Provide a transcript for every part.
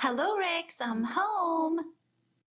Hello, Wrex, I'm home.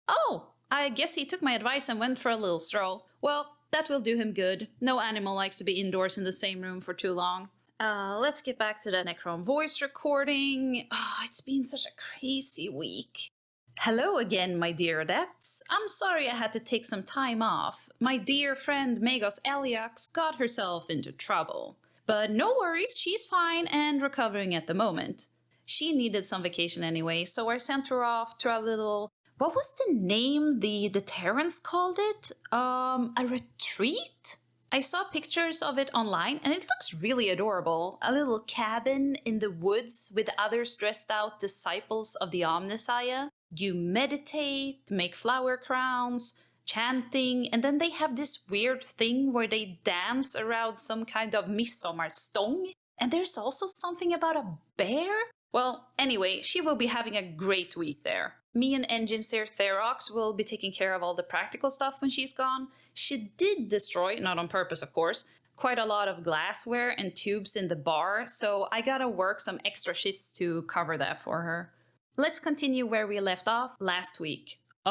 Oh, I guess he took my advice and went for a little stroll. Well, that will do him good. No animal likes to be indoors in the same room for too long. Let's get back to the Necron voice recording. Oh, it's been such a crazy week. Hello again, my dear adepts. I'm sorry I had to take some time off. My dear friend Megos Eliax got herself into trouble. But no worries, she's fine and recovering at the moment. She needed some vacation anyway, so I sent her off to a little... What was the name the Terrans called it? A retreat? I saw pictures of it online and it looks really adorable. A little cabin in the woods with other stressed out disciples of the Omnissiah. You meditate, make flower crowns, chanting, and then they have this weird thing where they dance around some kind of midsommarstång. And there's also something about a bear? Well, anyway, she will be having a great week there. Me and Engineer Therox will be taking care of all the practical stuff when she's gone. She did destroy, not on purpose of course, quite a lot of glassware and tubes in the bar, so I gotta work some extra shifts to cover that for her. Let's continue where we left off last week. The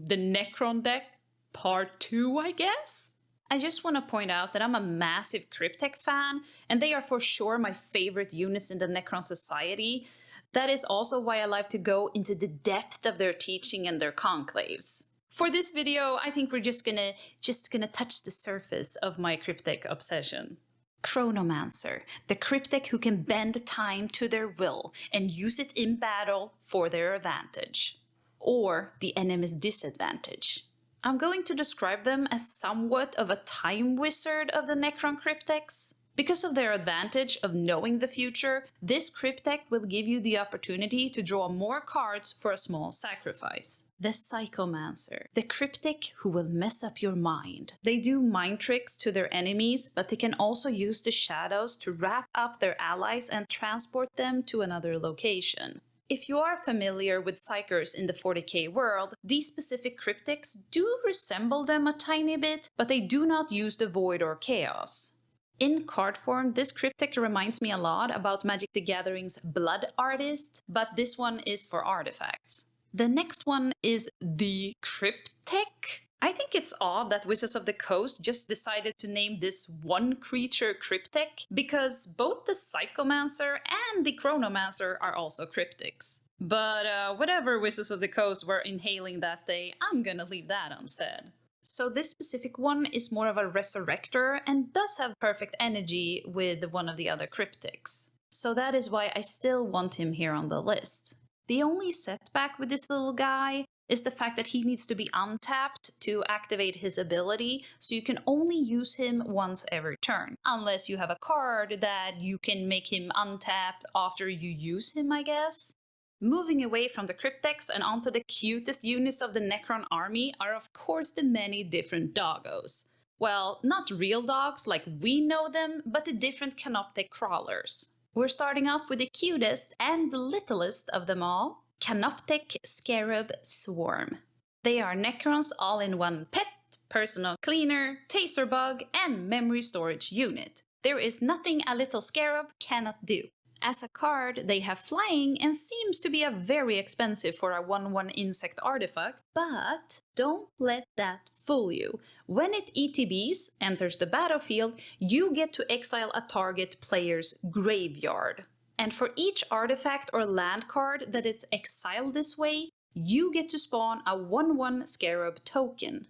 Necron deck, part 2, I guess? I just want to point out that I'm a massive Cryptek fan, and they are for sure my favorite units in the Necron Society. That is also why I like to go into the depth of their teaching and their conclaves. For this video, I think we're just gonna touch the surface of my Cryptek obsession. Chronomancer, the Cryptek who can bend time to their will and use it in battle for their advantage. Or the enemy's disadvantage. I'm going to describe them as somewhat of a time wizard of the Necron Crypteks. Because of their advantage of knowing the future, this Cryptek will give you the opportunity to draw more cards for a small sacrifice. The Psychomancer, the Cryptek who will mess up your mind. They do mind tricks to their enemies, but they can also use the shadows to wrap up their allies and transport them to another location. If you are familiar with Psykers in the 40k world, these specific Crypteks do resemble them a tiny bit, but they do not use the Void or Chaos. In card form, this Cryptek reminds me a lot about Magic the Gathering's Blood Artist, but this one is for artifacts. The next one is the Cryptek. I think it's odd that Wizards of the Coast just decided to name this one creature Cryptek, because both the Psychomancer and the Chronomancer are also Crypteks. But whatever Wizards of the Coast were inhaling that day, I'm gonna leave that unsaid. So this specific one is more of a resurrector and does have perfect energy with one of the other Crypteks. So that is why I still want him here on the list. The only setback with this little guy is the fact that he needs to be untapped to activate his ability, so you can only use him once every turn. Unless you have a card that you can make him untapped after you use him, I guess. Moving away from the Crypteks and onto the cutest units of the Necron army are of course the many different doggos. Well, not real dogs like we know them, but the different Canoptek crawlers. We're starting off with the cutest and the littlest of them all, Canoptek Scarab Swarm. They are Necrons all-in-one pet, personal cleaner, taser bug, and memory storage unit. There is nothing a little scarab cannot do. As a card, they have flying and seems to be a very expensive for a 1/1 insect artifact, but don't let that fool you. When it ETBs, enters the battlefield, you get to exile a target player's graveyard. And for each artifact or land card that is exiled this way, you get to spawn a 1/1 Scarab token.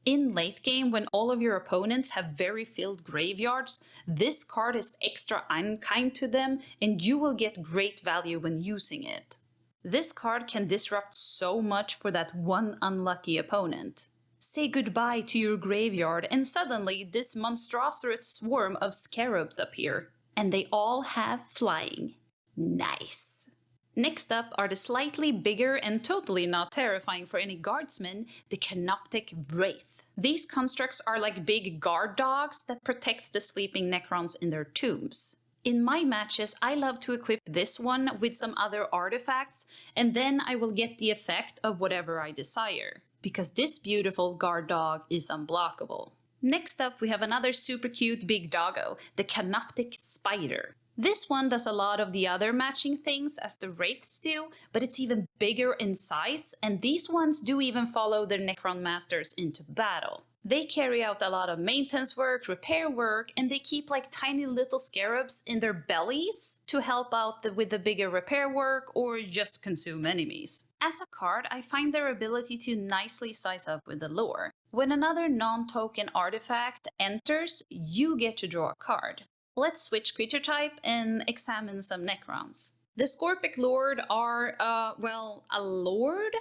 In late game, when all of your opponents have very filled graveyards, this card is extra unkind to them and you will get great value when using it. This card can disrupt so much for that one unlucky opponent. Say goodbye to your graveyard and suddenly this monstrous swarm of scarabs appear. And they all have flying. Nice. Next up are the slightly bigger and totally not terrifying for any guardsmen, the Canoptek Wraith. These constructs are like big guard dogs that protects the sleeping Necrons in their tombs. In my matches, I love to equip this one with some other artifacts, and then I will get the effect of whatever I desire, because this beautiful guard dog is unblockable. Next up, we have another super cute big doggo, the Canoptek Spider. This one does a lot of the other matching things as the Wraiths do, but it's even bigger in size, and these ones do even follow their Necron Masters into battle. They carry out a lot of maintenance work, repair work, and they keep like tiny little scarabs in their bellies to help out with the bigger repair work or just consume enemies. As a card, I find their ability to nicely size up with the lore. When another non-token artifact enters, you get to draw a card. Let's switch creature type and examine some Necrons. The Scorpic Lord are, a lord?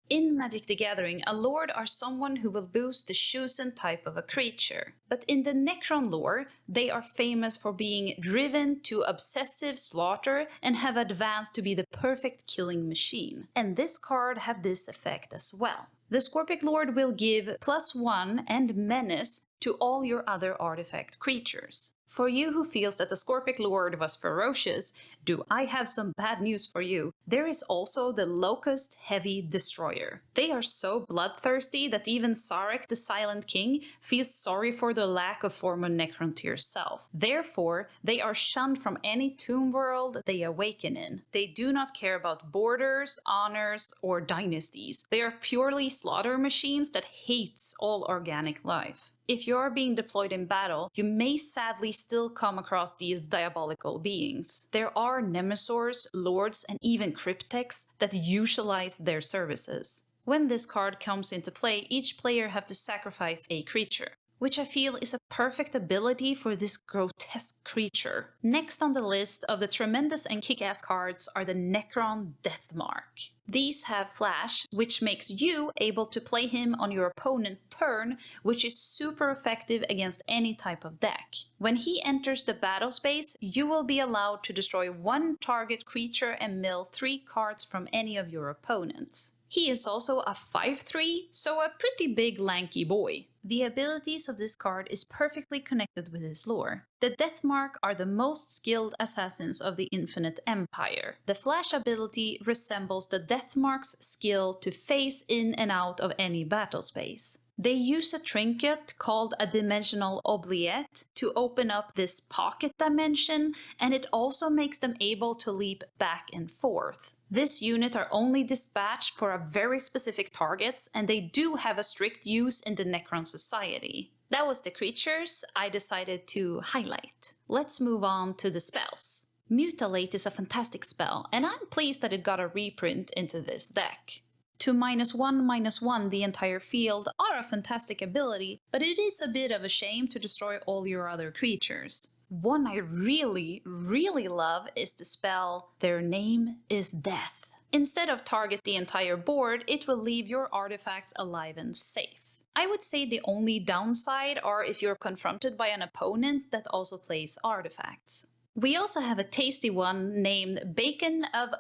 In Magic the Gathering, a lord are someone who will boost the chosen type of a creature. But in the Necron lore, they are famous for being driven to obsessive slaughter and have advanced to be the perfect killing machine. And this card have this effect as well. The Scorpic Lord will give +1 and menace to all your other artifact creatures. For you who feels that the Scorpic Lord was ferocious, do I have some bad news for you. There is also the Locust Heavy Destroyer. They are so bloodthirsty that even Cyrekh, the Silent King, feels sorry for the lack of former Necron to yourself. Therefore, they are shunned from any tomb world they awaken in. They do not care about borders, honors, or dynasties. They are purely slaughter machines that hates all organic life. If you are being deployed in battle, you may sadly still come across these diabolical beings. There are Nemesaurs, Lords, and even Crypteks that utilize their services. When this card comes into play, each player have to sacrifice a creature, which I feel is a perfect ability for this grotesque creature. Next on the list of the tremendous and kick-ass cards are the Necron Deathmark. These have Flash, which makes you able to play him on your opponent's turn, which is super effective against any type of deck. When he enters the battle space, you will be allowed to destroy one target creature and mill 3 cards from any of your opponents. He is also a 5/3, so a pretty big lanky boy. The abilities of this card is perfectly connected with his lore. The Deathmark are the most skilled assassins of the Infinite Empire. The Flash ability resembles the Deathmark's skill to phase in and out of any battle space. They use a trinket called a Dimensional Oubliette to open up this pocket dimension, and it also makes them able to leap back and forth. This unit are only dispatched for a very specific targets, and they do have a strict use in the Necron society. That was the creatures I decided to highlight. Let's move on to the spells. Mutilate is a fantastic spell, and I'm pleased that it got a reprint into this deck. To -1/-1 the entire field are a fantastic ability, but it is a bit of a shame to destroy all your other creatures. One I really love is the spell Their Name is Death. Instead of target the entire board, it will leave your artifacts alive and safe. I would say the only downside are if you're confronted by an opponent that also plays artifacts. We also have a tasty one named Beacon of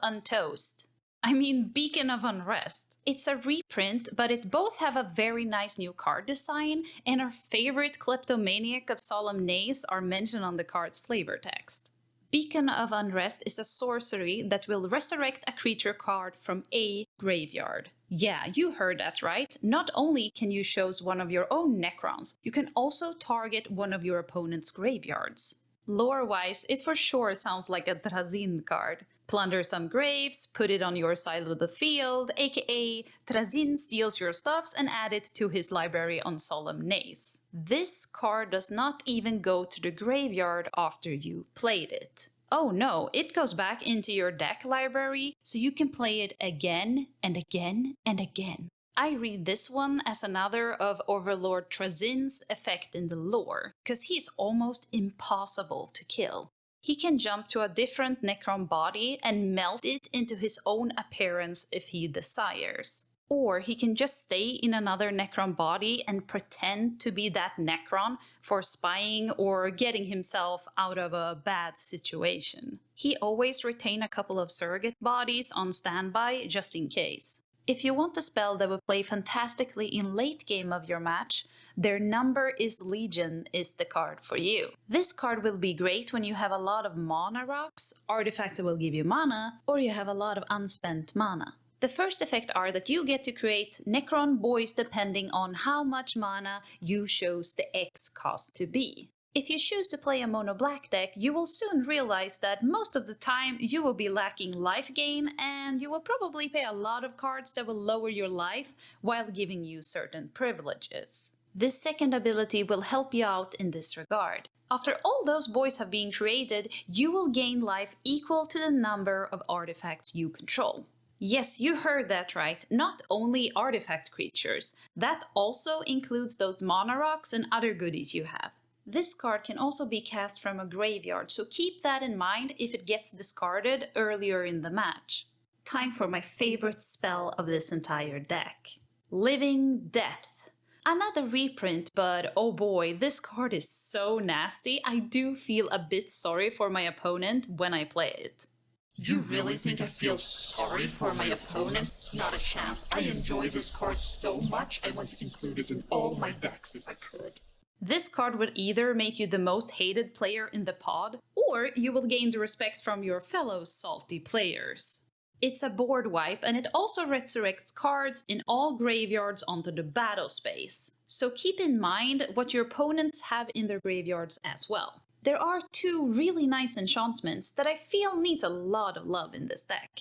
Beacon of Unrest. It's a reprint, but it both have a very nice new card design, and our favorite kleptomaniac of Solemn Nays are mentioned on the card's flavor text. Beacon of Unrest is a sorcery that will resurrect a creature card from a graveyard. Yeah, you heard that right. Not only can you choose one of your own Necrons, you can also target one of your opponent's graveyards. Lore-wise, it for sure sounds like a Trazyn card. Plunder some graves, put it on your side of the field, aka Trazyn steals your stuffs and add it to his library on Solemn Nays. This card does not even go to the graveyard after you played it. Oh no, it goes back into your deck library, so you can play it again and again and again. I read this one as another of Overlord Trazyn's effect in the lore, because he's almost impossible to kill. He can jump to a different Necron body and melt it into his own appearance if he desires. Or he can just stay in another Necron body and pretend to be that Necron for spying or getting himself out of a bad situation. He always retains a couple of surrogate bodies on standby just in case. If you want a spell that will play fantastically in late game of your match, Their Number is Legion is the card for you. This card will be great when you have a lot of mana rocks, artifacts that will give you mana, or you have a lot of unspent mana. The first effect are that you get to create Necron boys depending on how much mana you chose the X cost to be. If you choose to play a mono black deck, you will soon realize that most of the time you will be lacking life gain and you will probably pay a lot of cards that will lower your life while giving you certain privileges. This second ability will help you out in this regard. After all those boys have been created, you will gain life equal to the number of artifacts you control. Yes, you heard that right, not only artifact creatures. That also includes those mana rocks and other goodies you have. This card can also be cast from a graveyard, so keep that in mind if it gets discarded earlier in the match. Time for my favorite spell of this entire deck. Living Death. Another reprint, but oh boy, this card is so nasty, I do feel a bit sorry for my opponent when I play it. You really think I feel sorry for my opponent? Not a chance. I enjoy this card so much, I want to include it in all my decks if I could. This card would either make you the most hated player in the pod, or you will gain the respect from your fellow salty players. It's a board wipe, and it also resurrects cards in all graveyards onto the battle space. So keep in mind what your opponents have in their graveyards as well. There are two really nice enchantments that I feel needs a lot of love in this deck.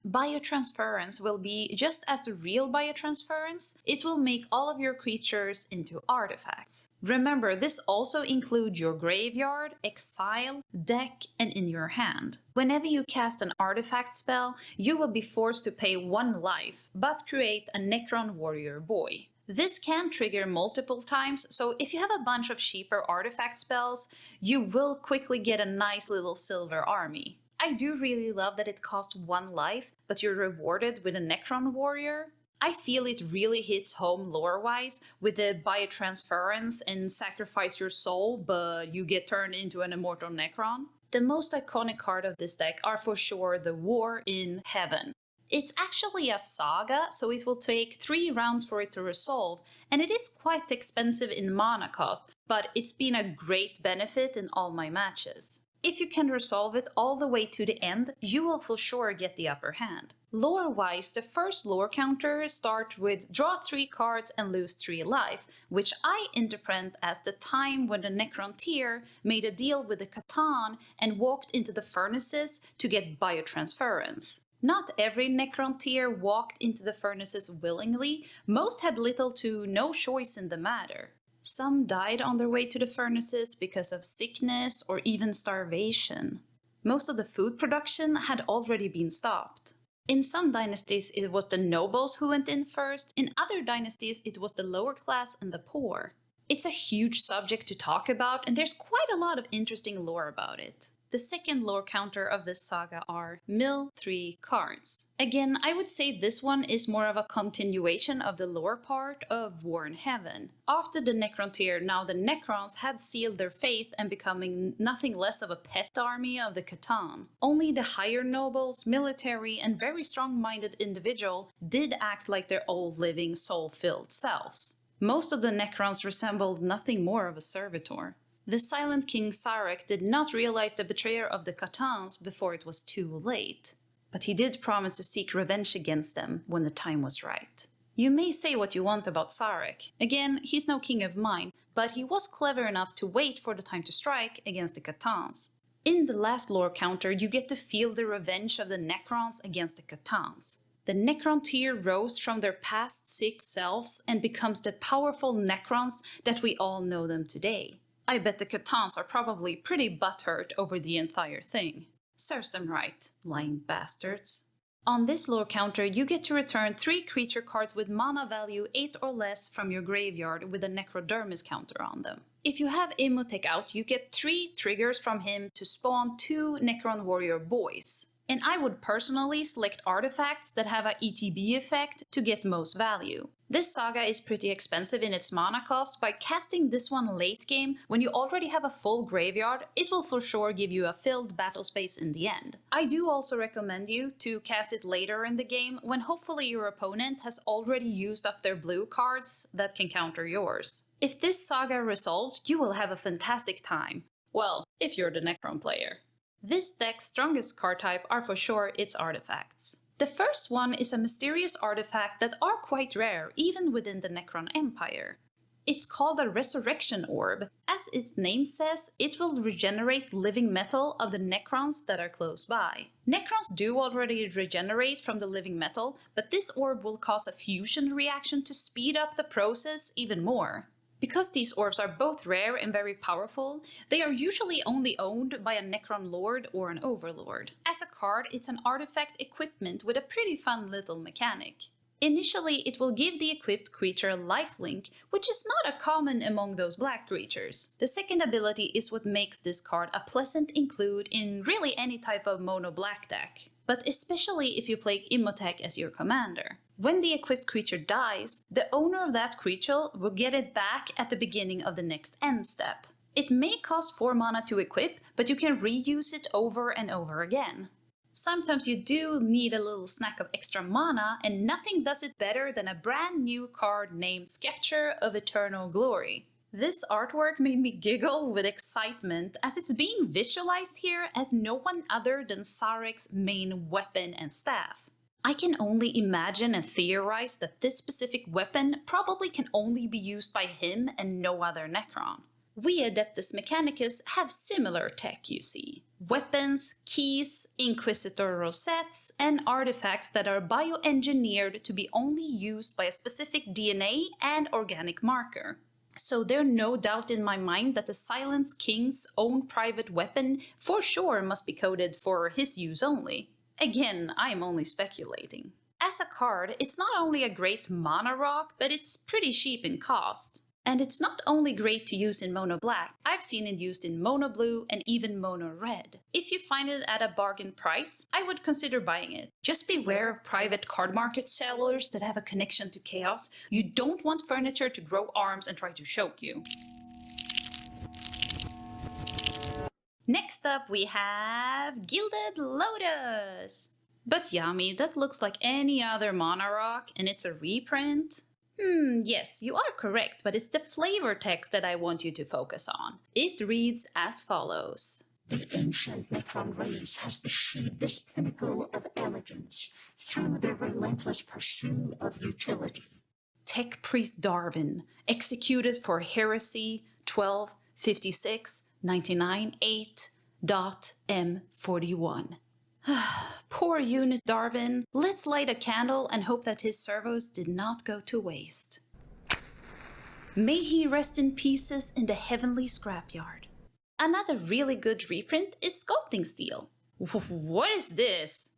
Biotransference will be just as the real biotransference, it will make all of your creatures into artifacts. Remember, this also includes your graveyard, exile, deck, and in your hand. Whenever you cast an artifact spell, you will be forced to pay 1 life, but create a Necron warrior boy. This can trigger multiple times, so if you have a bunch of cheaper artifact spells, you will quickly get a nice little silver army. I do really love that it costs 1 life, but you're rewarded with a Necron warrior. I feel it really hits home lore-wise with the biotransference and sacrifice your soul, but you get turned into an immortal Necron. The most iconic card of this deck are for sure the War in Heaven. It's actually a saga, so it will take 3 rounds for it to resolve, and it is quite expensive in mana cost, but it's been a great benefit in all my matches. If you can resolve it all the way to the end, you will for sure get the upper hand. Lore-wise, the first lore counter starts with draw 3 cards and lose 3 life, which I interpret as the time when the Necron tier made a deal with the Catan and walked into the furnaces to get biotransference. Not every Necron tier walked into the furnaces willingly, most had little to no choice in the matter. Some died on their way to the furnaces because of sickness or even starvation. Most of the food production had already been stopped. In some dynasties it was the nobles who went in first, in other dynasties it was the lower class and the poor. It's a huge subject to talk about and there's quite a lot of interesting lore about it. The second lore counter of this saga are mill 3 cards. Again, I would say this one is more of a continuation of the lore part of War in Heaven. After the Necron tier, now the Necrons had sealed their faith and becoming nothing less of a pet army of the Catan. Only the higher nobles, military, and very strong-minded individual did act like their old living soul-filled selves. Most of the Necrons resembled nothing more of a servitor. The Silent King Cyrekh did not realize the betrayal of the Catans before it was too late, but he did promise to seek revenge against them when the time was right. You may say what you want about Cyrekh. Again, he's no king of mine, but he was clever enough to wait for the time to strike against the Catans. In the last lore counter, you get to feel the revenge of the Necrons against the Catans. The Necron tier rose from their past sick selves and becomes the powerful Necrons that we all know them today. I bet the Catans are probably pretty butthurt over the entire thing. Serves them right, lying bastards. On this lore counter, you get to return 3 creature cards with mana value 8 or less from your graveyard with a Necrodermis counter on them. If you have Imhotep out, you get 3 triggers from him to spawn 2 Necron warrior boys. And I would personally select artifacts that have a ETB effect to get most value. This saga is pretty expensive in its mana cost. By casting this one late game, when you already have a full graveyard, it will for sure give you a filled battle space in the end. I do also recommend you to cast it later in the game, when hopefully your opponent has already used up their blue cards that can counter yours. If this saga resolves, you will have a fantastic time. Well, if you're the Necron player. This deck's strongest card type are for sure its artifacts. The first one is a mysterious artifact that are quite rare even within the Necron Empire. It's called a Resurrection Orb. As its name says, it will regenerate living metal of the Necrons that are close by. Necrons do already regenerate from the living metal, but this orb will cause a fusion reaction to speed up the process even more. Because these orbs are both rare and very powerful, they are usually only owned by a Necron Lord or an Overlord. As a card, it's an artifact equipment with a pretty fun little mechanic. Initially, it will give the equipped creature a lifelink, which is not a common among those black creatures. The second ability is what makes this card a pleasant include in really any type of mono black deck, but especially if you play Imperium as your commander. When the equipped creature dies, the owner of that creature will get it back at the beginning of the next end step. It may cost 4 mana to equip, but you can reuse it over and over again. Sometimes you do need a little snack of extra mana, and nothing does it better than a brand new card named Scepter of Eternal Glory. This artwork made me giggle with excitement as it's being visualized here as no one other than Cyrekh's main weapon and staff. I can only imagine and theorize that this specific weapon probably can only be used by him and no other Necron. We Adeptus Mechanicus have similar tech, you see. Weapons, keys, Inquisitor rosettes, and artifacts that are bioengineered to be only used by a specific DNA and organic marker. So there's no doubt in my mind that the Silent King's own private weapon for sure must be coded for his use only. Again, I am only speculating. As a card, it's not only a great mana rock, but it's pretty cheap in cost. And it's not only great to use in mono black, I've seen it used in mono blue and even mono red. If you find it at a bargain price, I would consider buying it. Just beware of private card market sellers that have a connection to chaos. You don't want furniture to grow arms and try to choke you. Next up we have Gilded Lotus. But Yami, that looks like any other mana rock and it's a reprint. Yes, you are correct, but it's the flavor text that I want you to focus on. It reads as follows. The ancient Necron race has achieved this pinnacle of elegance through their relentless pursuit of utility. Techpriest Darwin, executed for heresy 125699.8.M41. Poor unit Darwin. Let's light a candle and hope that his servos did not go to waste. May he rest in pieces in the heavenly scrapyard. Another really good reprint is Sculpting Steel. What is this?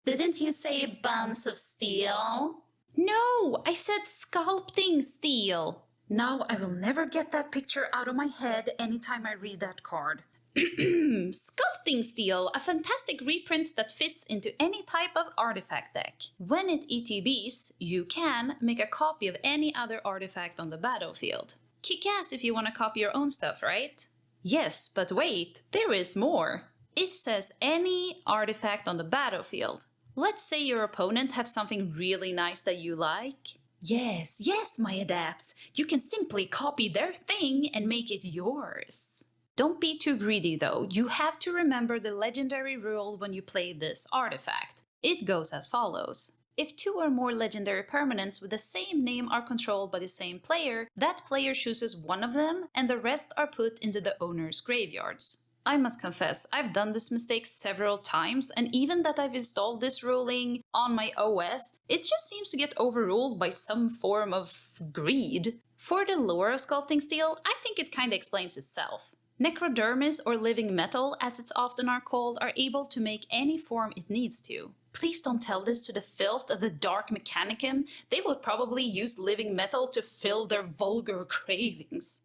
Didn't you say buns of steel? No, I said Sculpting Steel. Now I will never get that picture out of my head anytime I read that card. Sculpting Steel, a fantastic reprint that fits into any type of artifact deck. When it ETBs, you can make a copy of any other artifact on the battlefield. Kick ass if you want to copy your own stuff, right? Yes, but wait, there is more. It says any artifact on the battlefield. Let's say your opponent have something really nice that you like. Yes, my adepts. You can simply copy their thing and make it yours. Don't be too greedy though, you have to remember the legendary rule when you play this artifact. It goes as follows. If 2 or more legendary permanents with the same name are controlled by the same player, that player chooses one of them and the rest are put into the owner's graveyards. I must confess, I've done this mistake several times, and even that I've installed this ruling on my OS, it just seems to get overruled by some form of greed. For the lore of Sculpting Steel, I think it kinda explains itself. Necrodermis, or living metal as it's often are called, are able to make any form it needs to. Please don't tell this to the filth of the Dark Mechanicum. They will probably use living metal to fill their vulgar cravings.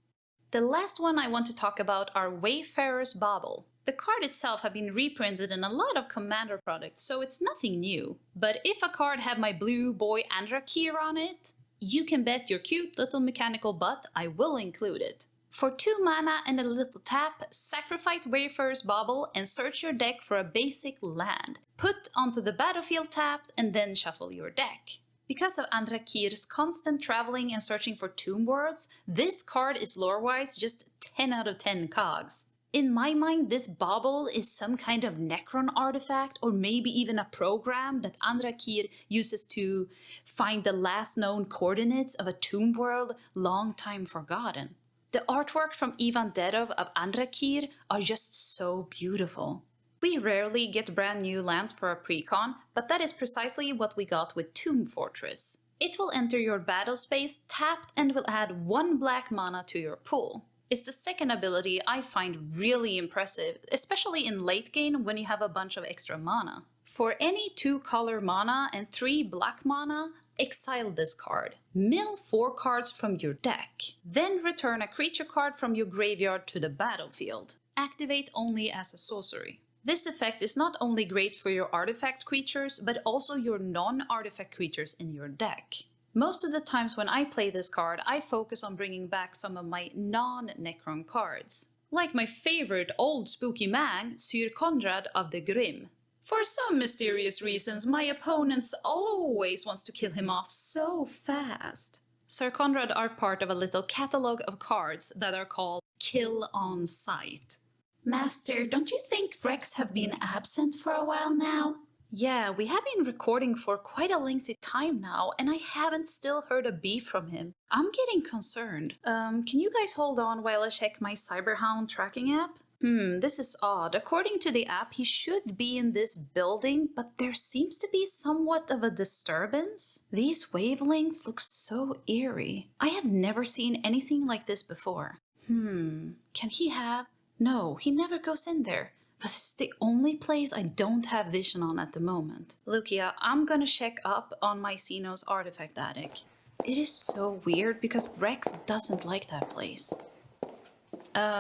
The last one I want to talk about are Wayfarer's Bauble. The card itself have been reprinted in a lot of Commander products, so it's nothing new. But if a card have my blue boy Andrakir on it, you can bet your cute little mechanical butt I will include it. For 2 mana and a little tap, sacrifice Wayfarer's Bauble and search your deck for a basic land. Put onto the battlefield tapped and then shuffle your deck. Because of Andrakir's constant traveling and searching for tomb worlds, this card is lore-wise just 10 out of 10 cogs. In my mind, this bauble is some kind of Necron artifact, or maybe even a program that Andrakir uses to find the last known coordinates of a tomb world long time forgotten. The artwork from Ivan Dedov of Andrakir are just so beautiful. We rarely get brand new lands for a precon, but that is precisely what we got with Tomb Fortress. It will enter your battle space tapped and will add 1 black mana to your pool. It's the second ability I find really impressive, especially in late game when you have a bunch of extra mana. For any 2-color mana and 3 black mana, exile this card. Mill 4 cards from your deck. Then return a creature card from your graveyard to the battlefield. Activate only as a sorcery. This effect is not only great for your artifact creatures, but also your non-artifact creatures in your deck. Most of the times when I play this card, I focus on bringing back some of my non-Necron cards. Like my favorite old spooky man, Syr Konrad of the Grim. For some mysterious reasons, my opponents always wants to kill him off so fast. Syr Konrad are part of a little catalog of cards that are called Kill on Sight. Master, don't you think Wrex have been absent for a while now? Yeah, we have been recording for quite a lengthy time now, and I haven't still heard a beep from him. I'm getting concerned. Can you guys hold on while I check my Cyberhound tracking app? This is odd. According to the app, he should be in this building, but there seems to be somewhat of a disturbance. These wavelengths look so eerie. I have never seen anything like this before. Can he have... No, he never goes in there. But it's the only place I don't have vision on at the moment. Lukia, I'm gonna check up on my Xenos artifact attic. It is so weird because Wrex doesn't like that place.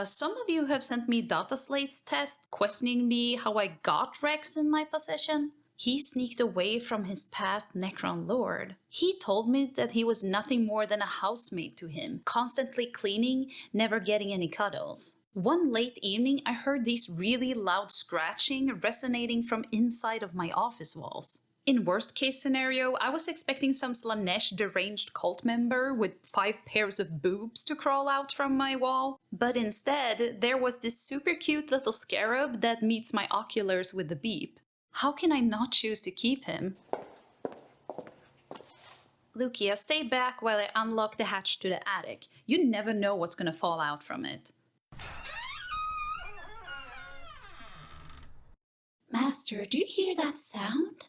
Some of you have sent me data slates test questioning me how I got Wrex in my possession. He sneaked away from his past Necron lord. He told me that he was nothing more than a housemate to him, constantly cleaning, never getting any cuddles. One late evening, I heard these really loud scratching resonating from inside of my office walls. In worst case scenario, I was expecting some Slanesh deranged cult member with 5 pairs of boobs to crawl out from my wall. But instead, there was this super cute little Scarab that meets my oculars with a beep. How can I not choose to keep him? Lukia, stay back while I unlock the hatch to the attic. You never know what's gonna fall out from it. Master, do you hear that sound?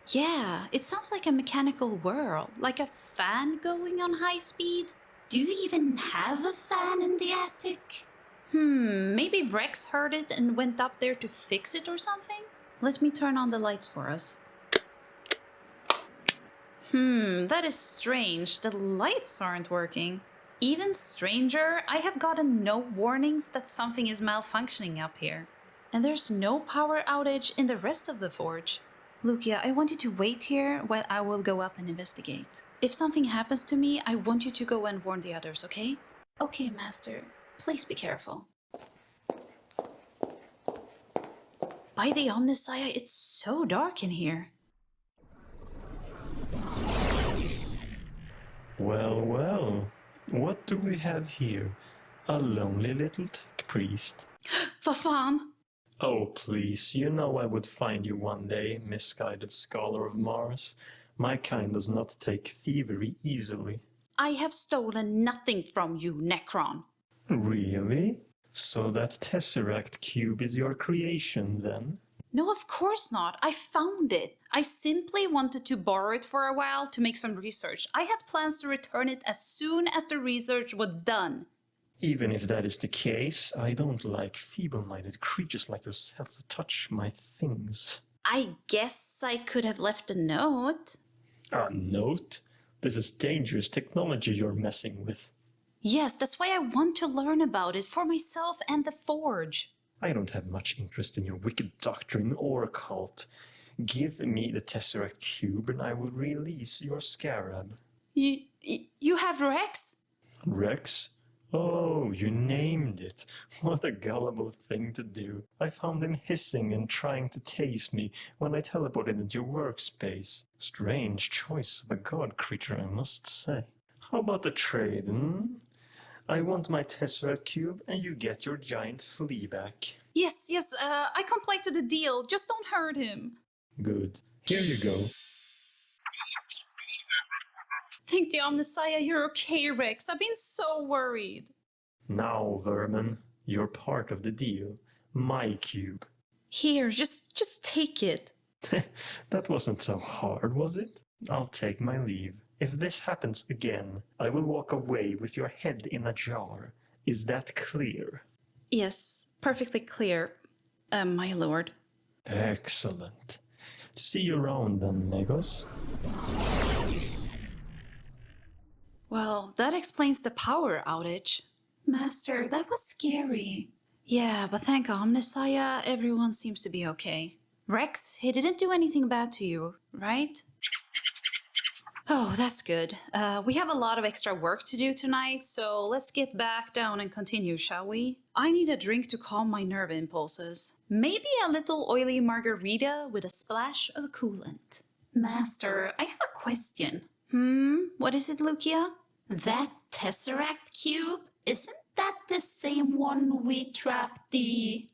Yeah, it sounds like a mechanical whirl, like a fan going on high speed. Do you even have a fan in the attic? Maybe Wrex heard it and went up there to fix it or something? Let me turn on the lights for us. That is strange. The lights aren't working. Even stranger, I have gotten no warnings that something is malfunctioning up here. And there's no power outage in the rest of the forge. Lukia, I want you to wait here while I will go up and investigate. If something happens to me, I want you to go and warn the others, okay? Okay, Master. Please be careful. By the Omnissiah, it's so dark in here. Well, well, what do we have here? A lonely little Techpriest. Vad Oh, please, you know I would find you one day, misguided scholar of Mars. My kind does not take thievery easily. I have stolen nothing from you, Necron. Really? So that Tesseract cube is your creation, then? No, of course not. I found it. I simply wanted to borrow it for a while to make some research. I had plans to return it as soon as the research was done. Even if that is the case, I don't like feeble-minded creatures like yourself to touch my things. I guess I could have left a note. A note? This is dangerous technology you're messing with. Yes, that's why I want to learn about it for myself and the Forge. I don't have much interest in your wicked doctrine or cult. Give me the Tesseract Cube and I will release your Scarab. You have Wrex? Wrex? Oh, you named it. What a gullible thing to do. I found him hissing and trying to tase me when I teleported into your workspace. Strange choice of a god creature, I must say. How about the trade, I want my Tesseract cube, and you get your giant flea back. Yes, I comply to the deal. Just don't hurt him. Good. Here you go. Thank the Omnissiah you're okay, Wrex. I've been so worried. Now, vermin, you're part of the deal. My cube. Here, just take it. That wasn't so hard, was it? I'll take my leave. If this happens again, I will walk away with your head in a jar. Is that clear? Yes, perfectly clear, my lord. Excellent. See you around then, Negos. Well, that explains the power outage. Master, that was scary. Yeah, but thank Omnissiah, everyone seems to be okay. Wrex, he didn't do anything bad to you, right? Oh, that's good. We have a lot of extra work to do tonight, so let's get back down and continue, shall we? I need a drink to calm my nerve impulses. Maybe a little oily margarita with a splash of coolant. Master, I have a question. What is it, Lukia? That Tesseract cube, isn't that the same one we trapped the...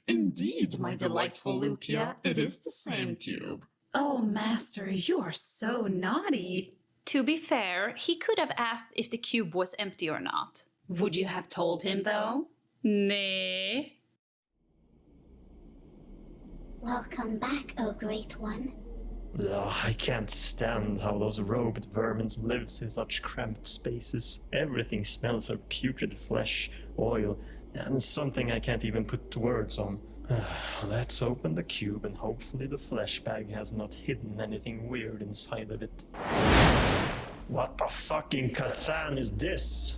Indeed, my delightful Lukia, it is the same cube. Oh, Master, you are so naughty. To be fair, he could have asked if the cube was empty or not. Would you have told him, though? Nay. Welcome back, O Great One. Ugh, I can't stand how those robed vermin live in such cramped spaces. Everything smells of putrid flesh, oil, and something I can't even put words on. Let's open the cube and hopefully the flesh bag has not hidden anything weird inside of it. What the fucking Cathan is this?